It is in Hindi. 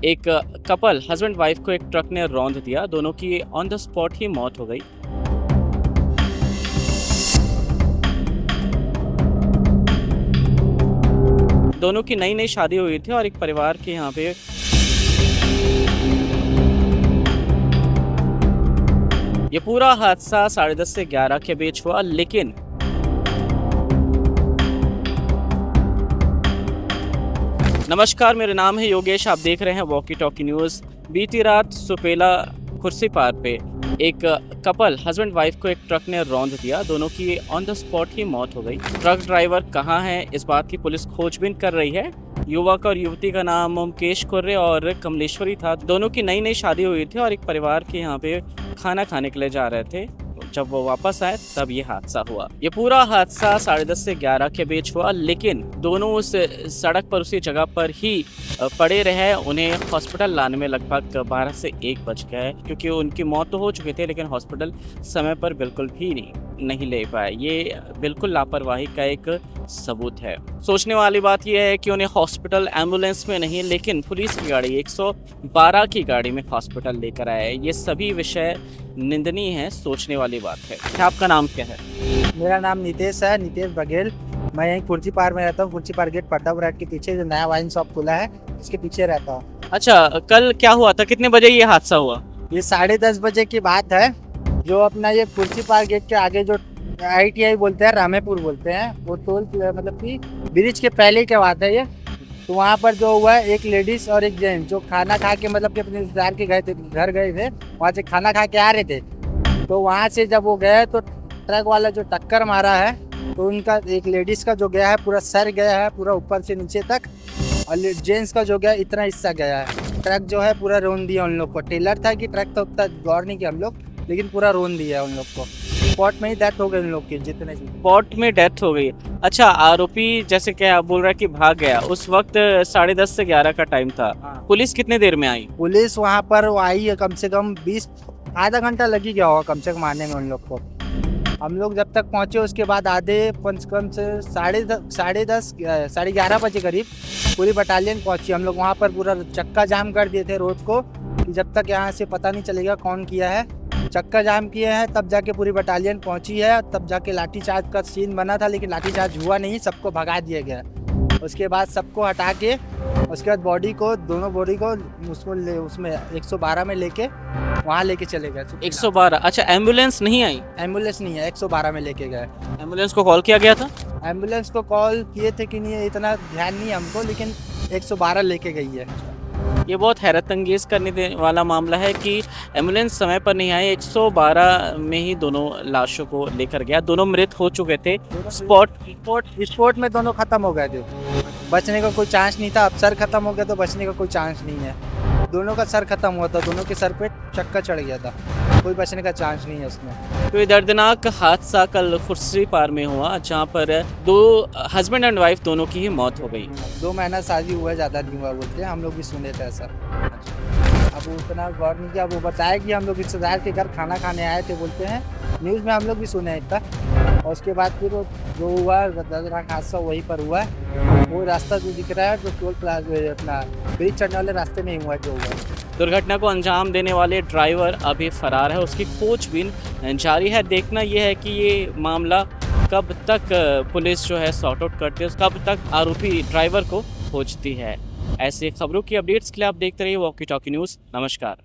एक कपल हस्बैंड वाइफ को एक ट्रक ने रौंद दिया। दोनों की ऑन द स्पॉट ही मौत हो गई। दोनों की नई नई शादी हुई थी और एक परिवार के यहाँ पे ये पूरा हादसा 10:30 से 11 के बीच हुआ। लेकिन नमस्कार, मेरा नाम है योगेश, आप देख रहे हैं वॉकी टॉकी न्यूज़। बीती रात सुपेला खुर्सी पार पे एक कपल हस्बैंड वाइफ को एक ट्रक ने रौंद दिया। दोनों की ऑन द स्पॉट ही मौत हो गई। ट्रक ड्राइवर कहाँ है, इस बात की पुलिस खोजबीन कर रही है। युवक और युवती का नाम मुकेश कुर्रे और कमलेश्वरी था। दोनों की नई नई शादी हुई थी और एक परिवार के यहाँ पे खाना खाने के लिए जा रहे थे। जब वो वापस आए तब ये हादसा हुआ। ये पूरा हादसा 10:30 से 11 के बीच हुआ। लेकिन दोनों उस सड़क पर उसी जगह पर ही पड़े रहे। उन्हें हॉस्पिटल लाने में लगभग 12 से 1 बज गए, क्योंकि उनकी मौत तो हो चुकी थी लेकिन हॉस्पिटल समय पर बिल्कुल भी नहीं ले पाए। ये बिल्कुल लापरवाही का एक सबूत है। सोचने वाली बात यह है कि उन्हें हॉस्पिटल एम्बुलेंस में नहीं लेकिन पुलिस की गाड़ी 112 की गाड़ी में हॉस्पिटल लेकर आए। ये सभी विषय निंदनीय है, सोचने वाली बात है। क्या आपका नाम क्या है? मेरा नाम नितेश है, नितेश बघेल। मैं यहीं कुर्सी पार में रहता हूँ। कुर्सी पार गेट पट्टापुर के पीछे जो नया वाइन शॉप खुला है उसके पीछे रहता हूँ। अच्छा, कल क्या हुआ था? कितने बजे ये हादसा हुआ? ये 10:30 बजे की बात है। जो अपना ये कुर्सी पार गेट के आगे जो ITI बोलते हैं, रामेपुर बोलते हैं, वो टोल मतलब कि ब्रिज के पहले की बात है ये। तो वहाँ पर जो हुआ है, एक लेडीज और एक जेंट्स जो खाना खा के मतलब कि अपने रिश्तेदार के घर गए थे, वहाँ से खाना खा के आ रहे थे। तो वहाँ से जब वो गए तो ट्रक वाला जो टक्कर मारा है तो उनका एक लेडीज का जो गया है पूरा सर गया है, पूरा ऊपर से नीचे तक, और जेंट्स का जो गया इतना हिस्सा गया है। ट्रक जो है पूरा रोन दिया उन लोग को। टेलर था कि ट्रक तो उतना गौर नहीं किया हम लोग, लेकिन पूरा रोन दिया है उन लोग को। स्पॉट में ही डेथ हो गई उन लोग की, जितने स्पॉट में डेथ हो गई। अच्छा, आरोपी जैसे क्या आप बोल रहा है कि भाग गया, उस वक्त 10:30 से 11 का टाइम था। हाँ। पुलिस कितने देर में आई? पुलिस वहाँ पर आई है, कम से कम 20 आधा घंटा लग ही गया होगा कम से कम आने में उन लोग को। हम लोग जब तक पहुँचे उसके बाद आधे कम से 10:30 11:30 बजे करीब पूरी बटालियन पहुँची। हम लोग वहाँ पर पूरा चक्का जाम कर दिए थे रोड को, कि जब तक यहाँ से पता नहीं चलेगा कौन किया है। चक्का जाम किए हैं, तब जाके पूरी बटालियन पहुँची है। तब जाके लाठीचार्ज का सीन बना था, लेकिन लाठीचार्ज हुआ नहीं, सबको भगा दिया गया। उसके बाद सबको हटा के उसके बाद दोनों बॉडी को उसमें 112 में लेके वहाँ लेके चले गए। 112? अच्छा, एम्बुलेंस नहीं आई? एम्बुलेंस नहीं है, 112 में लेके गए। एम्बुलेंस को कॉल किया गया था? एम्बुलेंस को कॉल किए थे कि नहीं इतना ध्यान नहीं हमको, लेकिन 112 लेके गई है। ये बहुत हैरत अंगेज करने वाला मामला है कि एम्बुलेंस समय पर नहीं आई। 112 में ही दोनों लाशों को लेकर गया। दोनों मृत हो चुके थे। स्पॉट में दोनों खत्म हो गए थे, बचने का कोई चांस नहीं था। अब सर खत्म हो गया तो बचने का कोई चांस नहीं है। दोनों का सर खत्म हुआ था, दोनों के सर पे चक्का चढ़ गया था, कोई बचने का चांस नहीं है उसमें। तो ये दर्दनाक हादसा कल खुर्सी पार में हुआ, जहाँ पर 2 हस्बैंड एंड वाइफ दोनों की ही मौत हो गई। 2 महीना शादी हुआ, ज़्यादा नहीं हुआ बोलते हैं, हम लोग भी सुने थे ऐसा। अब उतना गौर नहीं किया। वो बताया कि हम लोग रिश्तेदार के घर खाना खाने आए थे बोलते हैं, न्यूज़ में हम लोग भी सुने इतना। और उसके बाद फिर जो हुआ दर्दनाक हादसा वहीं पर हुआ है। वो रास्ता जो दिख रहा है जो टोल प्लाजा अपना ब्रिज चढ़ने वाले रास्ते में ही हुआ जो हुआ। दुर्घटना को अंजाम देने वाले ड्राइवर अभी फरार है। उसकी खोजबीन जारी है। देखना यह है कि ये मामला कब तक पुलिस जो है सॉर्ट आउट करती है, कब तक आरोपी ड्राइवर को खोजती है। ऐसे खबरों की अपडेट्स के लिए आप देखते रहिए वॉकी टॉकी न्यूज़। नमस्कार।